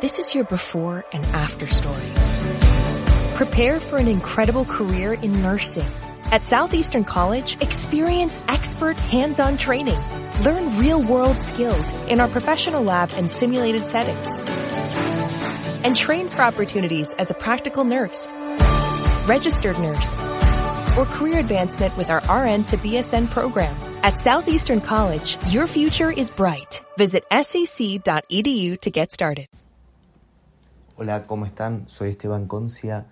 This is your before and after story. Prepare for an incredible career in nursing. At Southeastern College, experience expert hands-on training. Learn real-world skills in our professional lab and simulated settings. And train for opportunities as a practical nurse, registered nurse, or career advancement with our RN to BSN program. At Southeastern College, your future is bright. Visit sec.edu to get started. Hola, ¿cómo están? Soy Esteban Concia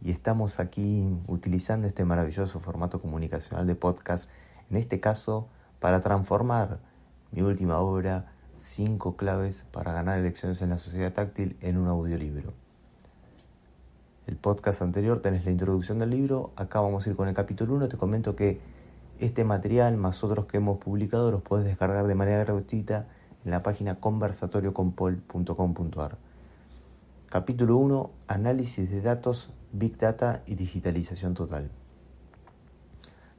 y estamos aquí utilizando este maravilloso formato comunicacional de podcast, en este caso para transformar mi última obra, 5 claves para ganar elecciones en la sociedad táctil, en un audiolibro. El podcast anterior tenés la introducción del libro, acá vamos a ir con el capítulo 1. Te comento que este material más otros que hemos publicado los podés descargar de manera gratuita en la página conversatorioconpol.com.ar. Capítulo 1. Análisis de datos, Big Data y digitalización total.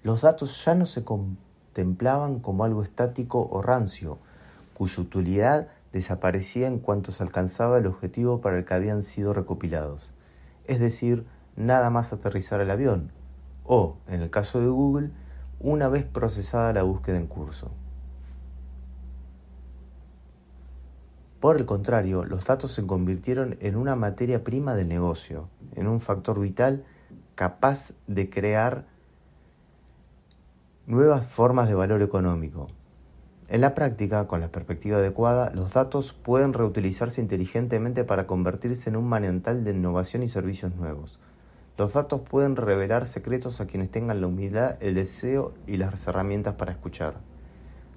Los datos ya no se contemplaban como algo estático o rancio, cuya utilidad desaparecía en cuanto se alcanzaba el objetivo para el que habían sido recopilados. Es decir, nada más aterrizar el avión, o, en el caso de Google, una vez procesada la búsqueda en curso. Por el contrario, los datos se convirtieron en una materia prima del negocio, en un factor vital capaz de crear nuevas formas de valor económico. En la práctica, con la perspectiva adecuada, los datos pueden reutilizarse inteligentemente para convertirse en un manantial de innovación y servicios nuevos. Los datos pueden revelar secretos a quienes tengan la humildad, el deseo y las herramientas para escuchar.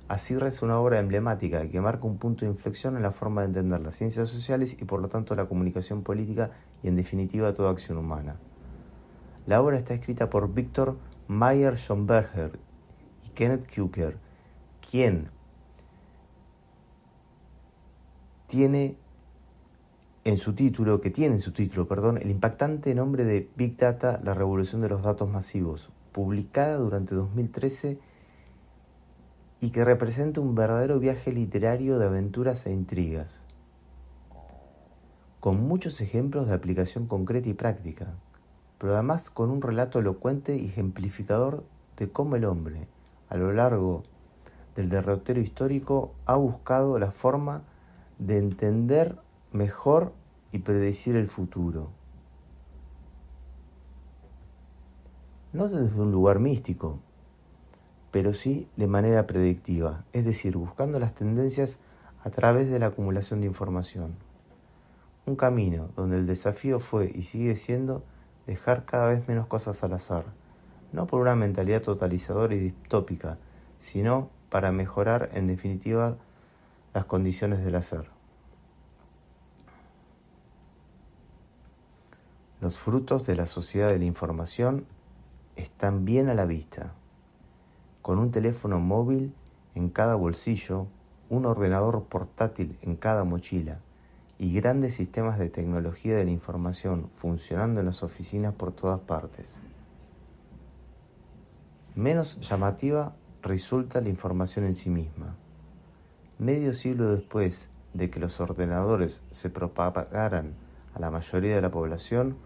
Así reza una obra emblemática que marca un punto de inflexión en la forma de entender las ciencias sociales y por lo tanto la comunicación política y en definitiva toda acción humana. La obra está escrita por Victor Meyer-Schonberger y Kenneth Kuker, quien tiene en su título el impactante nombre de Big Data, la revolución de los datos masivos, publicada durante 2013 y que representa un verdadero viaje literario de aventuras e intrigas, con muchos ejemplos de aplicación concreta y práctica, pero además con un relato elocuente y ejemplificador de cómo el hombre, a lo largo del derrotero histórico, ha buscado la forma de entender mejor y predecir el futuro. No desde un lugar místico, pero sí de manera predictiva, es decir, buscando las tendencias a través de la acumulación de información. Un camino donde el desafío fue y sigue siendo dejar cada vez menos cosas al azar, no por una mentalidad totalizadora y distópica, sino para mejorar en definitiva las condiciones del hacer. Los frutos de la sociedad de la información están bien a la vista. Con un teléfono móvil en cada bolsillo, un ordenador portátil en cada mochila y grandes sistemas de tecnología de la información funcionando en las oficinas por todas partes. Menos llamativa resulta la información en sí misma. Medio siglo después de que los ordenadores se propagaran a la mayoría de la población,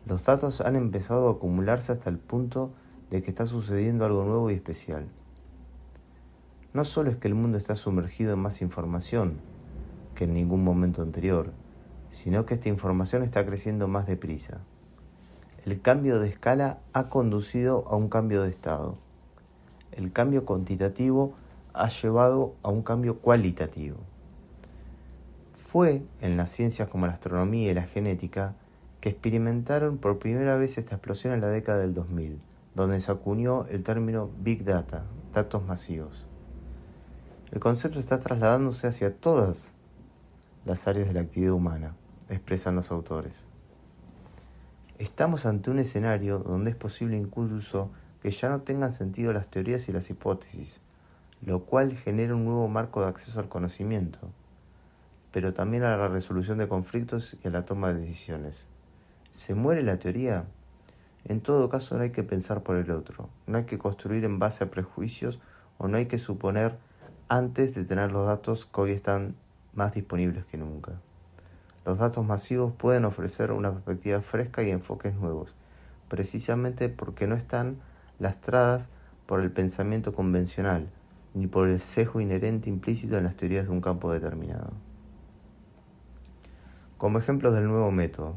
los datos han empezado a acumularse hasta el punto de que está sucediendo algo nuevo y especial. No solo es que el mundo está sumergido en más información que en ningún momento anterior, sino que esta información está creciendo más deprisa. El cambio de escala ha conducido a un cambio de estado. El cambio cuantitativo ha llevado a un cambio cualitativo. Fue en las ciencias como la astronomía y la genética que experimentaron por primera vez esta explosión en la década del 2000, donde se acuñó el término Big Data, datos masivos. El concepto está trasladándose hacia todas las áreas de la actividad humana, expresan los autores. Estamos ante un escenario donde es posible incluso que ya no tengan sentido las teorías y las hipótesis, lo cual genera un nuevo marco de acceso al conocimiento, pero también a la resolución de conflictos y a la toma de decisiones. ¿Se muere la teoría? En todo caso, no hay que pensar por el otro, no hay que construir en base a prejuicios o no hay que suponer antes de tener los datos que hoy están más disponibles que nunca. Los datos masivos pueden ofrecer una perspectiva fresca y enfoques nuevos, precisamente porque no están lastradas por el pensamiento convencional, ni por el sesgo inherente implícito en las teorías de un campo determinado. Como ejemplos del nuevo método,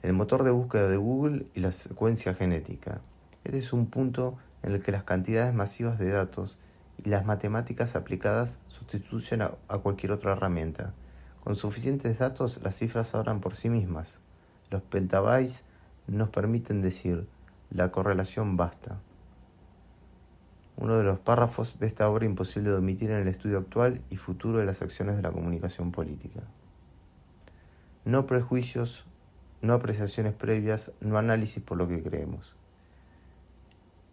el motor de búsqueda de Google y la secuencia genética. Este es un punto en el que las cantidades masivas de datos y las matemáticas aplicadas sustituyen a cualquier otra herramienta. Con suficientes datos, las cifras hablan por sí mismas. Los petabytes nos permiten decir, la correlación basta. Uno de los párrafos de esta obra imposible de omitir en el estudio actual y futuro de las acciones de la comunicación política. No prejuicios, no apreciaciones previas, no análisis por lo que creemos.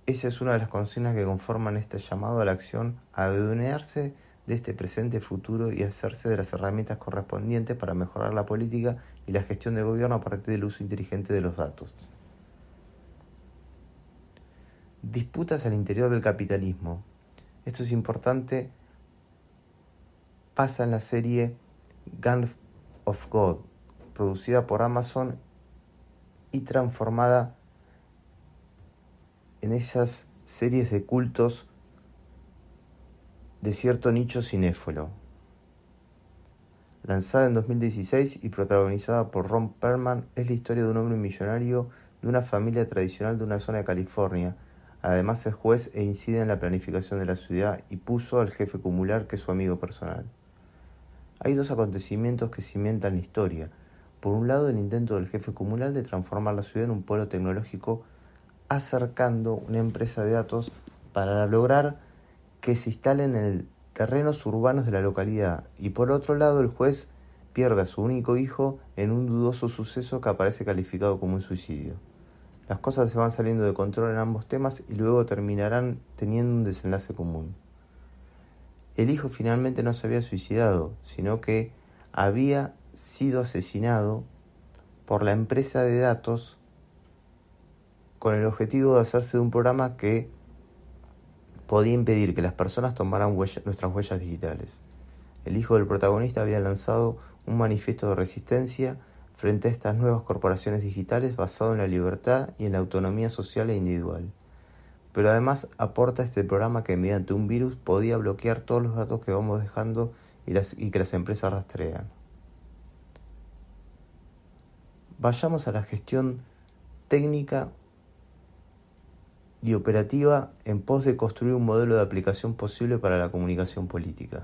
Esa es una de las consignas que conforman este llamado a la acción, a adueñarse de este presente futuro y hacerse de las herramientas correspondientes para mejorar la política y la gestión del gobierno a partir del uso inteligente de los datos. Disputas al interior del capitalismo. Esto es importante. Pasa en la serie Gun of God, producida por Amazon y transformada en esas series de cultos de cierto nicho cinéfilo. Lanzada en 2016 y protagonizada por Ron Perlman, es la historia de un hombre millonario de una familia tradicional de una zona de California. Además es juez e incide en la planificación de la ciudad y puso al jefe Cumular, que es su amigo personal. Hay dos acontecimientos que cimentan la historia. Por un lado, el intento del jefe Cumular de transformar la ciudad en un polo tecnológico acercando una empresa de datos para lograr que se instalen en terrenos urbanos de la localidad. Y por otro lado, el juez pierde a su único hijo en un dudoso suceso que aparece calificado como un suicidio. Las cosas se van saliendo de control en ambos temas y luego terminarán teniendo un desenlace común. El hijo finalmente no se había suicidado, sino que había sido asesinado por la empresa de datos con el objetivo de hacerse de un programa que podía impedir que las personas tomaran nuestras huellas digitales. El hijo del protagonista había lanzado un manifiesto de resistencia frente a estas nuevas corporaciones digitales basado en la libertad y en la autonomía social e individual. Pero además aporta este programa que mediante un virus podía bloquear todos los datos que vamos dejando y que las empresas rastrean. Vayamos a la gestión técnica y operativa en pos de construir un modelo de aplicación posible para la comunicación política.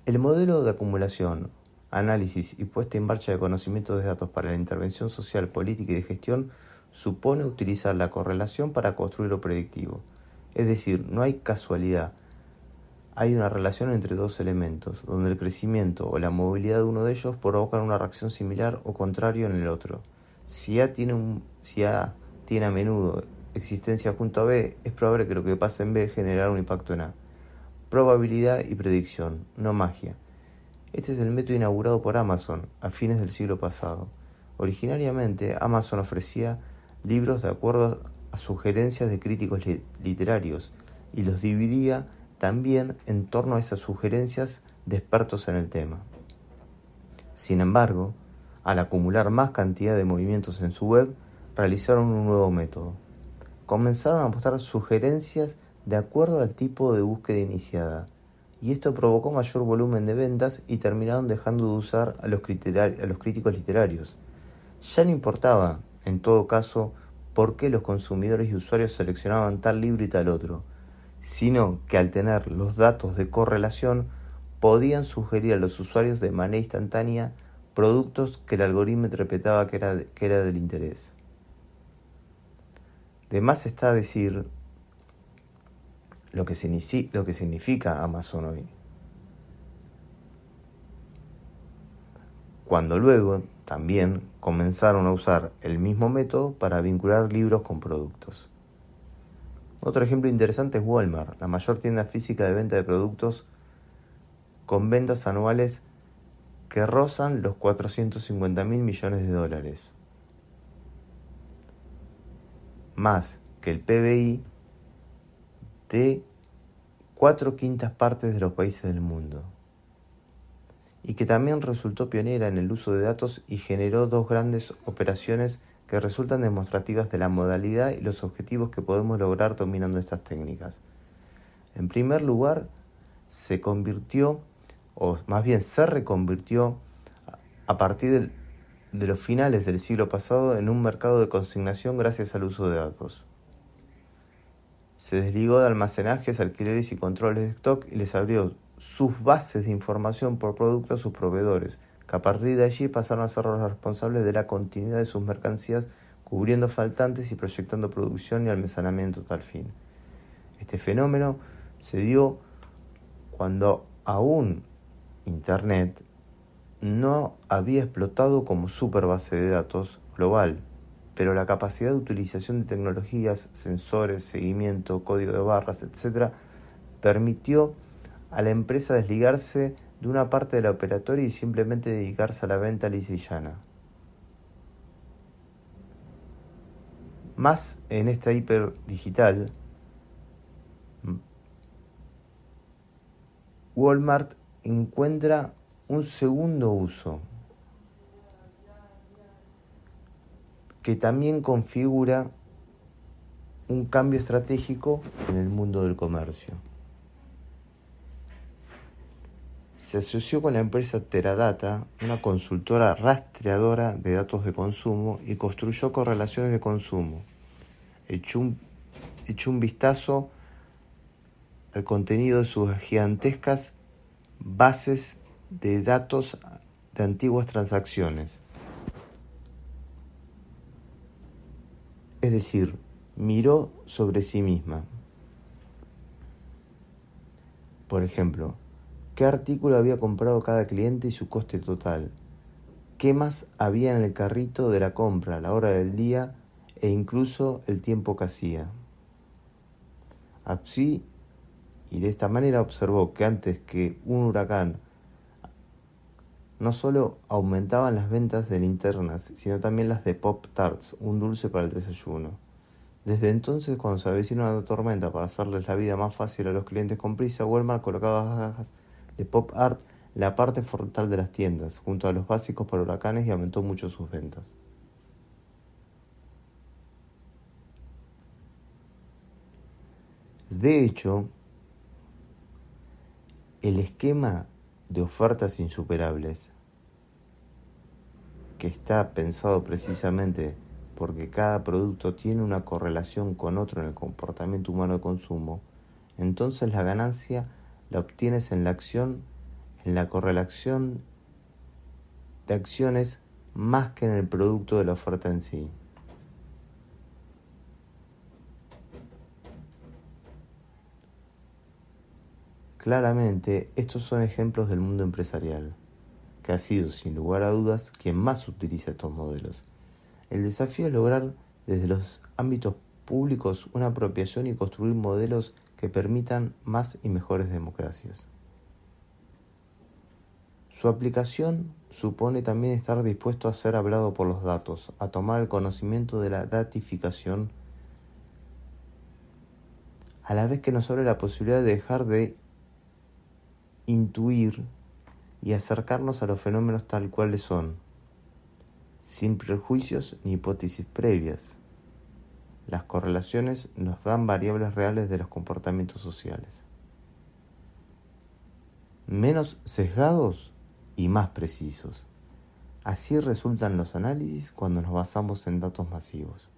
El modelo de acumulación, análisis y puesta en marcha de conocimientos de datos para la intervención social, política y de gestión supone utilizar la correlación para construir lo predictivo. Es decir, no hay casualidad. Hay una relación entre dos elementos, donde el crecimiento o la movilidad de uno de ellos provocan una reacción similar o contraria en el otro. Si A tiene a menudo existencia junto a B, es probable que lo que pase en B generará un impacto en A. Probabilidad y predicción, no magia. Este es el método inaugurado por Amazon a fines del siglo pasado. Originariamente, Amazon ofrecía libros de acuerdo a sugerencias de críticos literarios y los dividía también en torno a esas sugerencias de expertos en el tema. Sin embargo, al acumular más cantidad de movimientos en su web, realizaron un nuevo método. Comenzaron a mostrar sugerencias de acuerdo al tipo de búsqueda iniciada, y esto provocó mayor volumen de ventas y terminaron dejando de usar a los críticos literarios. Ya no importaba, en todo caso, por qué los consumidores y usuarios seleccionaban tal libro y tal otro, sino que al tener los datos de correlación podían sugerir a los usuarios de manera instantánea productos que el algoritmo interpretaba que era del interés. De más está decir lo que significa Amazon hoy. Cuando luego también comenzaron a usar el mismo método para vincular libros con productos. Otro ejemplo interesante es Walmart, la mayor tienda física de venta de productos con ventas anuales que rozan los 450.000 millones de dólares, más que el PBI de 4/5 partes de los países del mundo, y que también resultó pionera en el uso de datos y generó 2 grandes operaciones que resultan demostrativas de la modalidad y los objetivos que podemos lograr dominando estas técnicas. En primer lugar, se reconvirtió a partir de los finales del siglo pasado en un mercado de consignación gracias al uso de datos. Se desligó de almacenajes, alquileres y controles de stock y les abrió sus bases de información por producto a sus proveedores, que a partir de allí pasaron a ser los responsables de la continuidad de sus mercancías, cubriendo faltantes y proyectando producción y almacenamiento a tal fin. Este fenómeno se dio cuando aún Internet no había explotado como super base de datos global, pero la capacidad de utilización de tecnologías, sensores, seguimiento, código de barras, etc., permitió a la empresa desligarse de una parte de la operatoria y simplemente dedicarse a la venta lisa y llana. Más en esta hiperdigital, Walmart encuentra un segundo uso que también configura un cambio estratégico en el mundo del comercio. Se asoció con la empresa Teradata, una consultora rastreadora de datos de consumo, y construyó correlaciones de consumo. Echó un vistazo al contenido de sus gigantescas bases de datos de antiguas transacciones. Es decir, miró sobre sí misma. Por ejemplo, ¿qué artículo había comprado cada cliente y su coste total? ¿Qué más había en el carrito de la compra, la hora del día e incluso el tiempo que hacía? Así y de esta manera observó que antes que un huracán no solo aumentaban las ventas de linternas, sino también las de Pop-Tarts, un dulce para el desayuno. Desde entonces, cuando se avecina una tormenta para hacerles la vida más fácil a los clientes con prisa, Walmart colocaba cajas de Pop-Art en la parte frontal de las tiendas, junto a los básicos para huracanes, y aumentó mucho sus ventas. De hecho, el esquema de ofertas insuperables, que está pensado precisamente porque cada producto tiene una correlación con otro en el comportamiento humano de consumo, entonces la ganancia la obtienes en la correlación de acciones más que en el producto de la oferta en sí. Claramente, estos son ejemplos del mundo empresarial, que ha sido, sin lugar a dudas, quien más utiliza estos modelos. El desafío es lograr desde los ámbitos públicos una apropiación y construir modelos que permitan más y mejores democracias. Su aplicación supone también estar dispuesto a ser hablado por los datos, a tomar el conocimiento de la datificación, a la vez que nos abre la posibilidad de dejar de intuir y acercarnos a los fenómenos tal cuales son, sin prejuicios ni hipótesis previas. Las correlaciones nos dan variables reales de los comportamientos sociales. Menos sesgados y más precisos. Así resultan los análisis cuando nos basamos en datos masivos,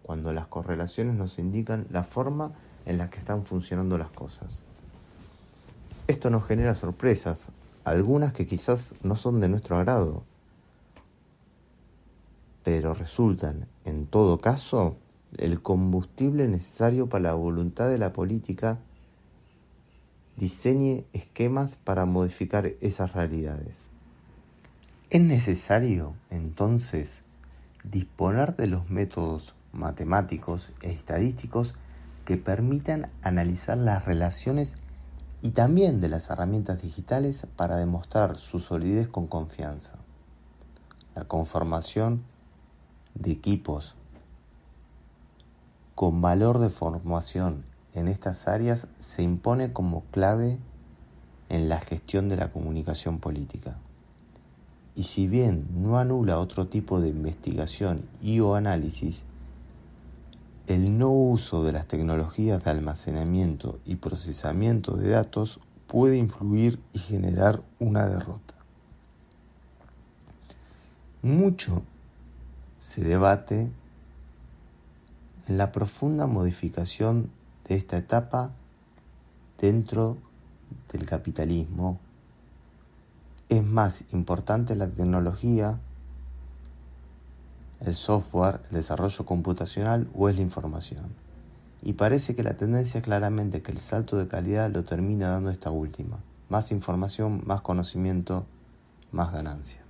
cuando las correlaciones nos indican la forma en la que están funcionando las cosas. Esto nos genera sorpresas, algunas que quizás no son de nuestro agrado, pero resultan, en todo caso, el combustible necesario para la voluntad de la política diseñe esquemas para modificar esas realidades. Es necesario, entonces, disponer de los métodos matemáticos e estadísticos que permitan analizar las relaciones y también de las herramientas digitales para demostrar su solidez con confianza. La conformación de equipos con valor de formación en estas áreas se impone como clave en la gestión de la comunicación política. Y si bien no anula otro tipo de investigación o análisis, el no uso de las tecnologías de almacenamiento y procesamiento de datos puede influir y generar una derrota. Mucho se debate en la profunda modificación de esta etapa dentro del capitalismo. ¿Es más importante la tecnología, el software, el desarrollo computacional o es la información? Y parece que la tendencia es claramente que el salto de calidad lo termina dando esta última. Más información, más conocimiento, más ganancia.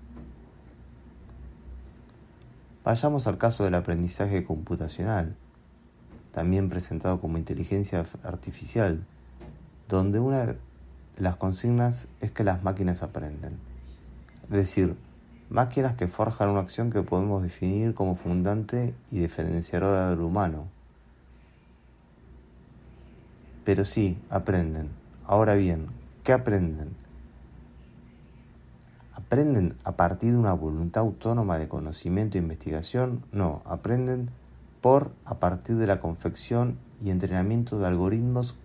Vayamos al caso del aprendizaje computacional, también presentado como inteligencia artificial, donde una de las consignas es que las máquinas aprenden. Es decir, máquinas que forjan una acción que podemos definir como fundante y diferenciadora del humano. Pero sí, aprenden. Ahora bien, ¿qué aprenden? ¿Aprenden a partir de una voluntad autónoma de conocimiento e investigación? No, aprenden a partir de la confección y entrenamiento de algoritmos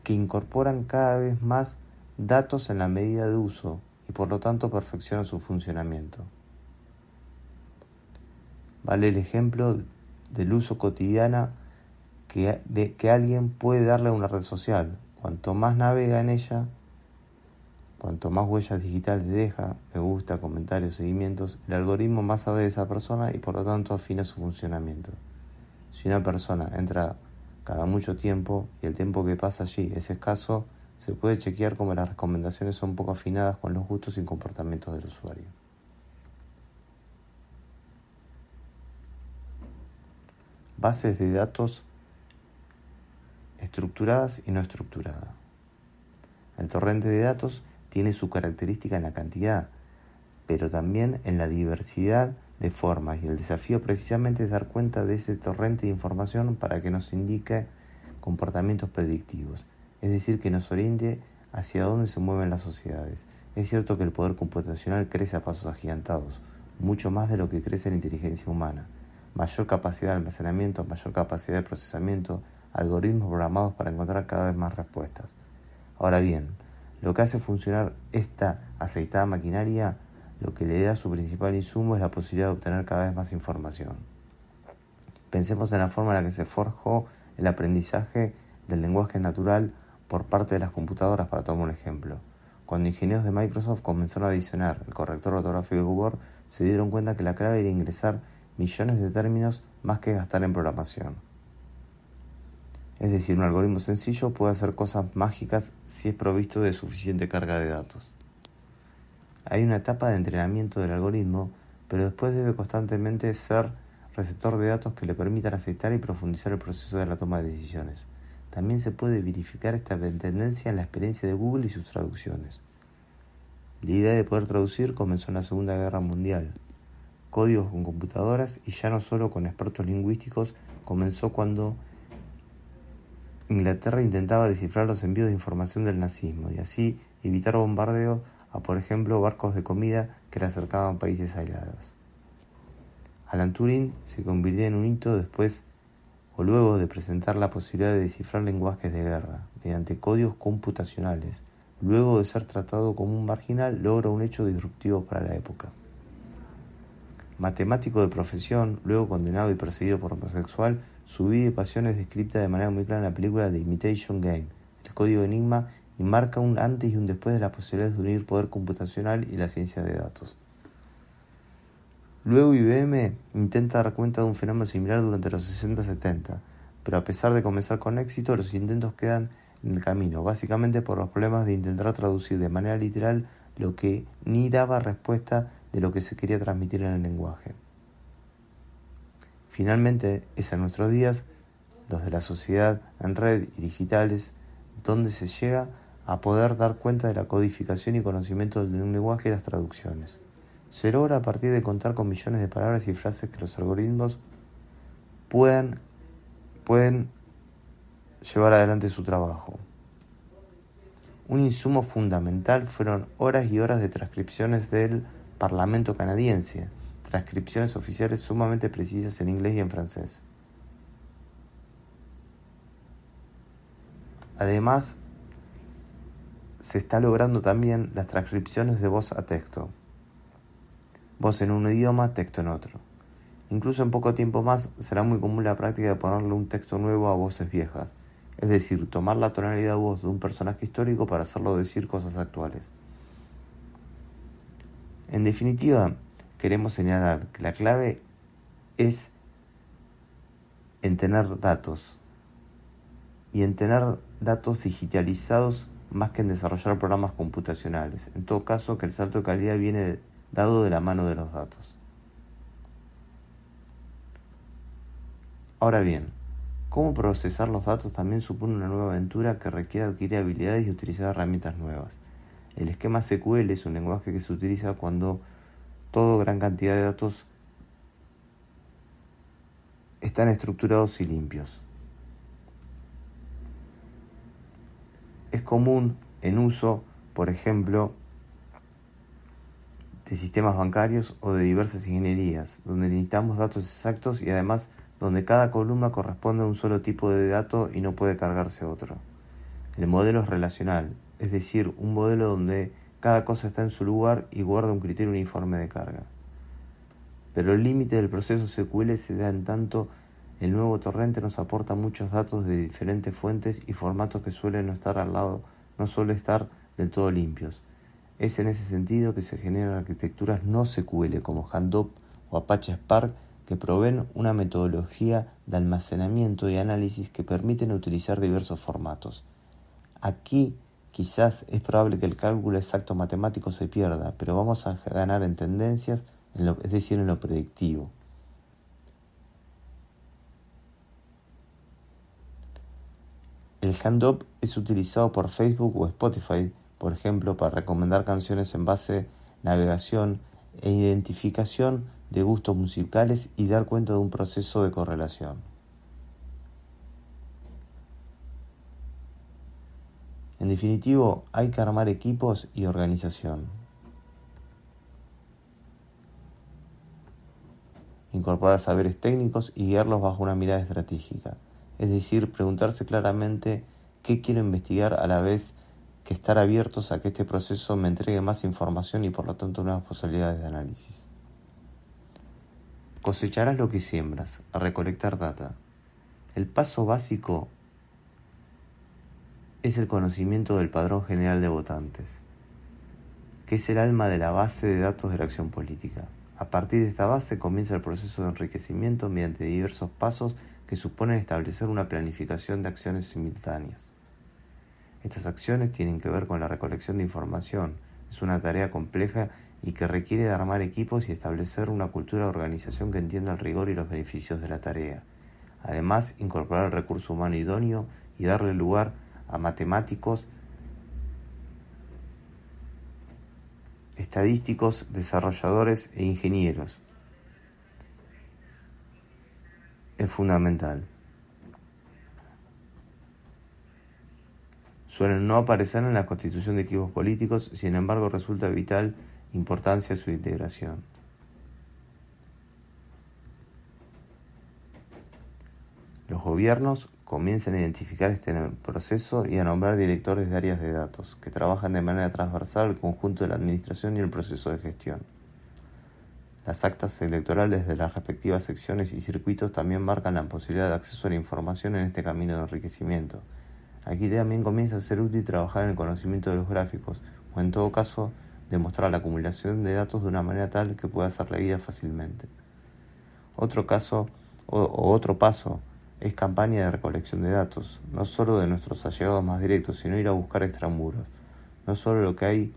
que incorporan cada vez más datos en la medida de uso y por lo tanto perfeccionan su funcionamiento. Vale el ejemplo del uso cotidiano que alguien puede darle a una red social. Cuanto más navega en ella, cuanto más huellas digitales deja, me gusta, comentarios, seguimientos, el algoritmo más sabe de esa persona y por lo tanto afina su funcionamiento. Si una persona entra cada mucho tiempo y el tiempo que pasa allí es escaso, se puede chequear como las recomendaciones son poco afinadas con los gustos y comportamientos del usuario. Bases de datos estructuradas y no estructuradas. El torrente de datos tiene su característica en la cantidad, pero también en la diversidad de formas, y el desafío precisamente es dar cuenta de ese torrente de información para que nos indique comportamientos predictivos, es decir, que nos oriente hacia dónde se mueven las sociedades. Es cierto que el poder computacional crece a pasos agigantados, mucho más de lo que crece la inteligencia humana. Mayor capacidad de almacenamiento, mayor capacidad de procesamiento, algoritmos programados para encontrar cada vez más respuestas. Ahora bien, lo que hace funcionar esta aceitada maquinaria, lo que le da su principal insumo es la posibilidad de obtener cada vez más información. Pensemos en la forma en la que se forjó el aprendizaje del lenguaje natural por parte de las computadoras, para tomar un ejemplo. Cuando ingenieros de Microsoft comenzaron a adicionar el corrector ortográfico de Word, se dieron cuenta que la clave era ingresar millones de términos más que gastar en programación. Es decir, un algoritmo sencillo puede hacer cosas mágicas si es provisto de suficiente carga de datos. Hay una etapa de entrenamiento del algoritmo, pero después debe constantemente ser receptor de datos que le permitan aceitar y profundizar el proceso de la toma de decisiones. También se puede verificar esta tendencia en la experiencia de Google y sus traducciones. La idea de poder traducir comenzó en la Segunda Guerra Mundial. Códigos con computadoras, y ya no solo con expertos lingüísticos, comenzó cuando Inglaterra intentaba descifrar los envíos de información del nazismo y así evitar bombardeos a, por ejemplo, barcos de comida que le acercaban a países aislados. Alan Turing se convirtió en un hito después o luego de presentar la posibilidad de descifrar lenguajes de guerra mediante códigos computacionales. Luego de ser tratado como un marginal, logra un hecho disruptivo para la época. Matemático de profesión, luego condenado y perseguido por homosexual, su vida y pasión es descrita de manera muy clara en la película The Imitation Game, el código Enigma, y marca un antes y un después de las posibilidades de unir poder computacional y la ciencia de datos. Luego IBM intenta dar cuenta de un fenómeno similar durante los 60-70, pero a pesar de comenzar con éxito, los intentos quedan en el camino, básicamente por los problemas de intentar traducir de manera literal lo que ni daba respuesta de lo que se quería transmitir en el lenguaje. Finalmente, es en nuestros días, los de la sociedad en red y digitales, donde se llega a poder dar cuenta de la codificación y conocimiento de un lenguaje y las traducciones. Se logra a partir de contar con millones de palabras y frases que los algoritmos pueden llevar adelante su trabajo. Un insumo fundamental fueron horas y horas de transcripciones del Parlamento canadiense, transcripciones oficiales sumamente precisas en inglés y en francés. Además, se está logrando también las transcripciones de voz a texto. Voz en un idioma, texto en otro. Incluso en poco tiempo más será muy común la práctica de ponerle un texto nuevo a voces viejas, es decir, tomar la tonalidad de voz de un personaje histórico para hacerlo decir cosas actuales. En definitiva, queremos señalar que la clave es en tener datos, y en tener datos digitalizados más que en desarrollar programas computacionales. En todo caso, que el salto de calidad viene dado de la mano de los datos. Ahora bien, cómo procesar los datos también supone una nueva aventura que requiere adquirir habilidades y utilizar herramientas nuevas. El esquema SQL es un lenguaje que se utiliza cuando toda gran cantidad de datos están estructurados y limpios. Es común en uso, por ejemplo, de sistemas bancarios o de diversas ingenierías, donde necesitamos datos exactos y además donde cada columna corresponde a un solo tipo de dato y no puede cargarse otro. El modelo es relacional, es decir, un modelo donde cada cosa está en su lugar y guarda un criterio uniforme de carga. Pero el límite del proceso SQL se da en tanto el nuevo torrente nos aporta muchos datos de diferentes fuentes y formatos que suelen no suelen estar del todo limpios. Es en ese sentido que se generan arquitecturas no SQL como Hadoop o Apache Spark que proveen una metodología de almacenamiento y análisis que permiten utilizar diversos formatos. Aquí quizás es probable que el cálculo exacto matemático se pierda, pero vamos a ganar en tendencias, es decir, en lo predictivo. El Hadoop es utilizado por Facebook o Spotify, por ejemplo, para recomendar canciones en base de navegación e identificación de gustos musicales y dar cuenta de un proceso de correlación. En definitivo, hay que armar equipos y organización. Incorporar saberes técnicos y guiarlos bajo una mirada estratégica. Es decir, preguntarse claramente qué quiero investigar a la vez que estar abiertos a que este proceso me entregue más información y por lo tanto nuevas posibilidades de análisis. Cosecharás lo que siembras, a recolectar data. El paso básico es el conocimiento del padrón general de votantes, que es el alma de la base de datos de la acción política. A partir de esta base comienza el proceso de enriquecimiento mediante diversos pasos que suponen establecer una planificación de acciones simultáneas. Estas acciones tienen que ver con la recolección de información. Es una tarea compleja y que requiere de armar equipos y establecer una cultura de organización que entienda el rigor y los beneficios de la tarea. Además, incorporar el recurso humano idóneo y darle lugar a matemáticos, estadísticos, desarrolladores e ingenieros. Es fundamental. Suelen no aparecer en la constitución de equipos políticos, sin embargo resulta de vital importancia su integración. Los gobiernos comienzan a identificar este proceso y a nombrar directores de áreas de datos, que trabajan de manera transversal el conjunto de la administración y el proceso de gestión. Las actas electorales de las respectivas secciones y circuitos también marcan la posibilidad de acceso a la información en este camino de enriquecimiento. Aquí también comienza a ser útil trabajar en el conocimiento de los gráficos, o en todo caso, demostrar la acumulación de datos de una manera tal que pueda ser leída fácilmente. Otro paso es campaña de recolección de datos, no solo de nuestros allegados más directos, sino ir a buscar extramuros, no solo lo que hay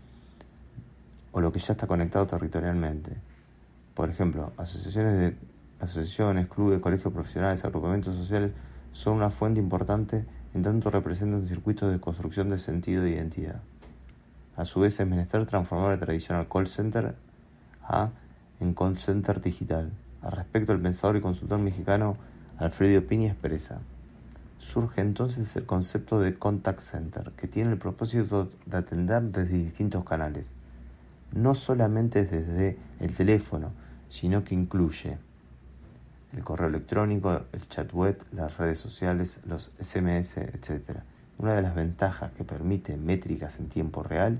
o lo que ya está conectado territorialmente. Por ejemplo, asociaciones, clubes, colegios profesionales, agrupamientos sociales son una fuente importante en tanto representan circuitos de construcción de sentido e identidad. A su vez es menester transformar el tradicional call center en call center digital. Al respecto, el pensador y consultor mexicano Alfredo Piña expresa: Surge entonces el concepto de contact center, que tiene el propósito de atender desde distintos canales, no solamente desde el teléfono, sino que incluye el correo electrónico, el chat web, las redes sociales, los SMS, etc. Una de las ventajas que permite métricas en tiempo real,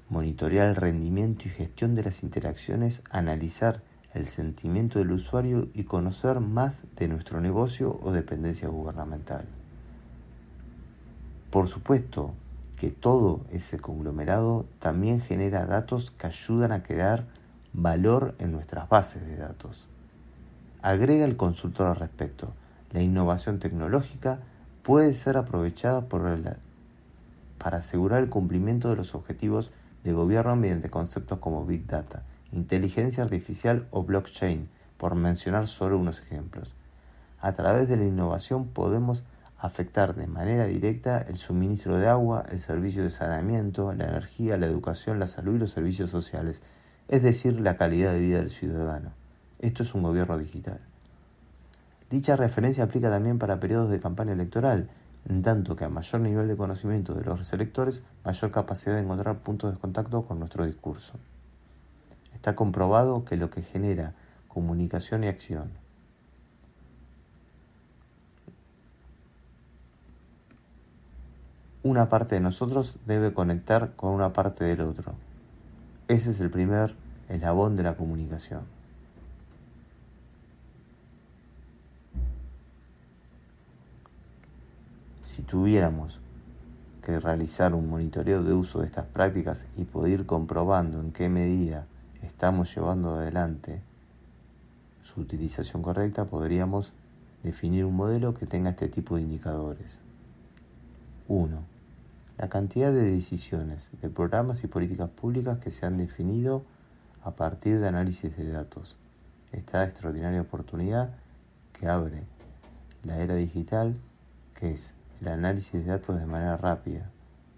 monitorear el rendimiento y gestión de las interacciones, analizar el sentimiento del usuario y conocer más de nuestro negocio o dependencia gubernamental. Por supuesto que todo ese conglomerado también genera datos que ayudan a crear valor en nuestras bases de datos. Agrega el consultor al respecto: la innovación tecnológica puede ser aprovechada para asegurar el cumplimiento de los objetivos de gobierno mediante conceptos como Big Data, inteligencia artificial o blockchain, por mencionar solo unos ejemplos. A través de la innovación podemos afectar de manera directa el suministro de agua, el servicio de saneamiento, la energía, la educación, la salud y los servicios sociales, es decir, la calidad de vida del ciudadano. Esto es un gobierno digital. Dicha referencia aplica también para periodos de campaña electoral, en tanto que a mayor nivel de conocimiento de los electores, mayor capacidad de encontrar puntos de contacto con nuestro discurso. Está comprobado que lo que genera comunicación y acción, una parte de nosotros debe conectar con una parte del otro. Ese es el primer eslabón de la comunicación. Si tuviéramos que realizar un monitoreo de uso de estas prácticas y poder ir comprobando en qué medida estamos llevando adelante su utilización correcta, podríamos definir un modelo que tenga este tipo de indicadores. 1. La cantidad de decisiones, de programas y políticas públicas que se han definido a partir de análisis de datos. Esta extraordinaria oportunidad que abre la era digital, que es el análisis de datos de manera rápida,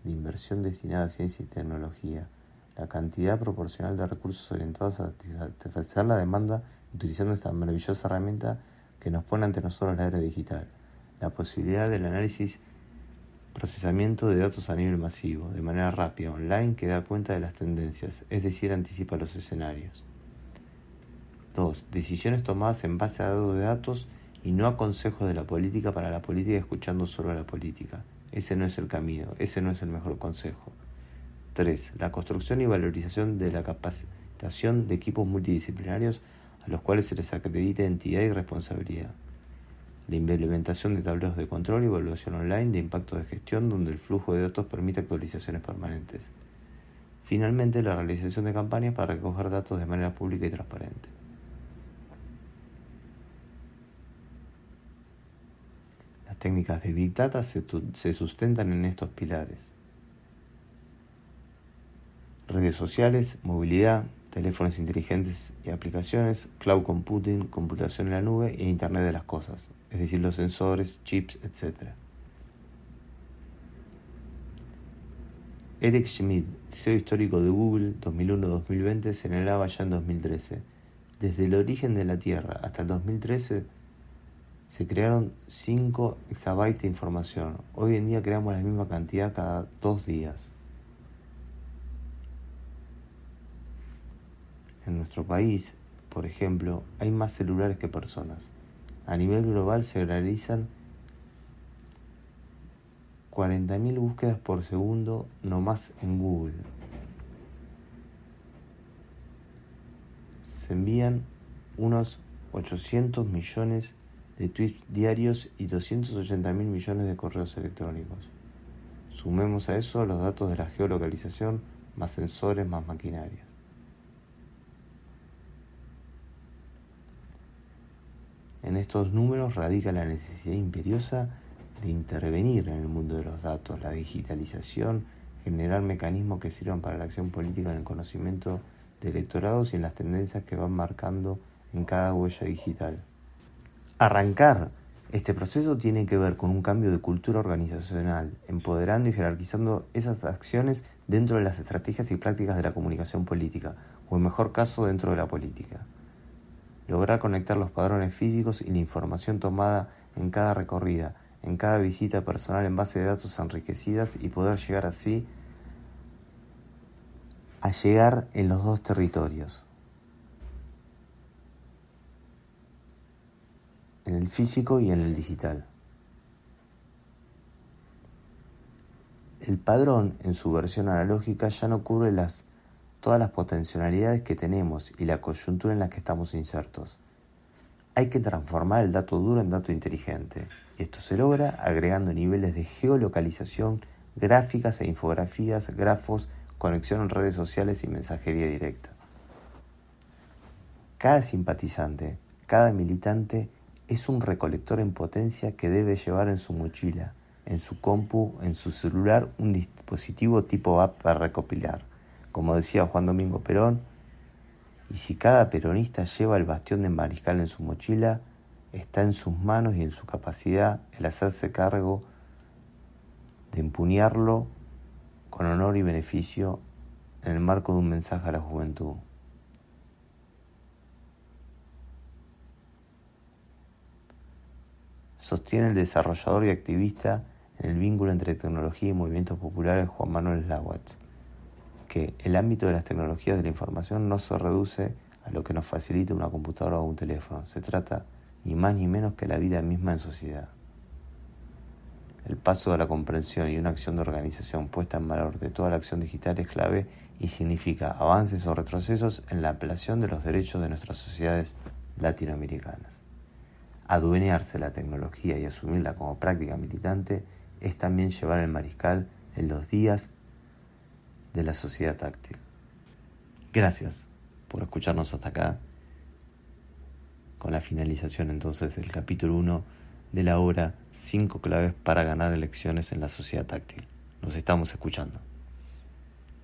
de inversión destinada a ciencia y tecnología, la cantidad proporcional de recursos orientados a satisfacer la demanda utilizando esta maravillosa herramienta que nos pone ante nosotros la era digital, la posibilidad del análisis, procesamiento de datos a nivel masivo, de manera rápida, online, que da cuenta de las tendencias, es decir, anticipa los escenarios. 2. Decisiones tomadas en base a datos y no a consejos de la política para la política, escuchando solo a la política. Ese no es el camino, ese no es el mejor consejo. 3. La construcción y valorización de la capacitación de equipos multidisciplinarios a los cuales se les acredite entidad y responsabilidad. La implementación de tableros de control y evaluación online de impacto de gestión donde el flujo de datos permite actualizaciones permanentes. Finalmente, la realización de campañas para recoger datos de manera pública y transparente. Las técnicas de Big Data se sustentan en estos pilares: redes sociales, movilidad, teléfonos inteligentes y aplicaciones, cloud computing, computación en la nube e Internet de las cosas, es decir, los sensores, chips, etc. Eric Schmidt, CEO histórico de Google 2001-2020, señalaba ya en 2013: desde el origen de la Tierra hasta el 2013 se crearon 5 exabytes de información. Hoy en día creamos la misma cantidad cada 2 días. En nuestro país, por ejemplo, hay más celulares que personas. A nivel global se realizan 40.000 búsquedas por segundo nomás en Google. Se envían unos 800 millones de tweets diarios y 280.000 millones de correos electrónicos. Sumemos a eso los datos de la geolocalización, más sensores, más maquinaria. En estos números radica la necesidad imperiosa de intervenir en el mundo de los datos, la digitalización, generar mecanismos que sirvan para la acción política en el conocimiento de electorados y en las tendencias que van marcando en cada huella digital. Arrancar este proceso tiene que ver con un cambio de cultura organizacional, empoderando y jerarquizando esas acciones dentro de las estrategias y prácticas de la comunicación política, o en mejor caso dentro de la política. Lograr conectar los padrones físicos y la información tomada en cada recorrida en cada visita personal en base de datos enriquecidas y poder llegar así a llegar en los dos territorios, en el físico y en el digital. El padrón, en su versión analógica, ya no cubre todas las potencialidades que tenemos y la coyuntura en la que estamos insertos. Hay que transformar el dato duro en dato inteligente, y esto se logra agregando niveles de geolocalización, gráficas e infografías, grafos, conexión en redes sociales y mensajería directa. Cada simpatizante, cada militante es un recolector en potencia que debe llevar en su mochila, en su compu, en su celular, un dispositivo tipo app para recopilar. Como decía Juan Domingo Perón, y si cada peronista lleva el bastión de Mariscal en su mochila, está en sus manos y en su capacidad el hacerse cargo de empuñarlo con honor y beneficio en el marco de un mensaje a la juventud. Sostiene el desarrollador y activista en el vínculo entre tecnología y movimientos populares Juan Manuel Slawatz, que el ámbito de las tecnologías de la información no se reduce a lo que nos facilita una computadora o un teléfono. Se trata ni más ni menos que la vida misma en sociedad. El paso de la comprensión y una acción de organización puesta en valor de toda la acción digital es clave y significa avances o retrocesos en la ampliación de los derechos de nuestras sociedades latinoamericanas. Adueñarse la tecnología y asumirla como práctica militante es también llevar el Mariscal en los días de la sociedad táctil. Gracias por escucharnos hasta acá, con la finalización entonces del capítulo 1 de la obra 5 claves para ganar elecciones en la sociedad táctil. Nos estamos escuchando.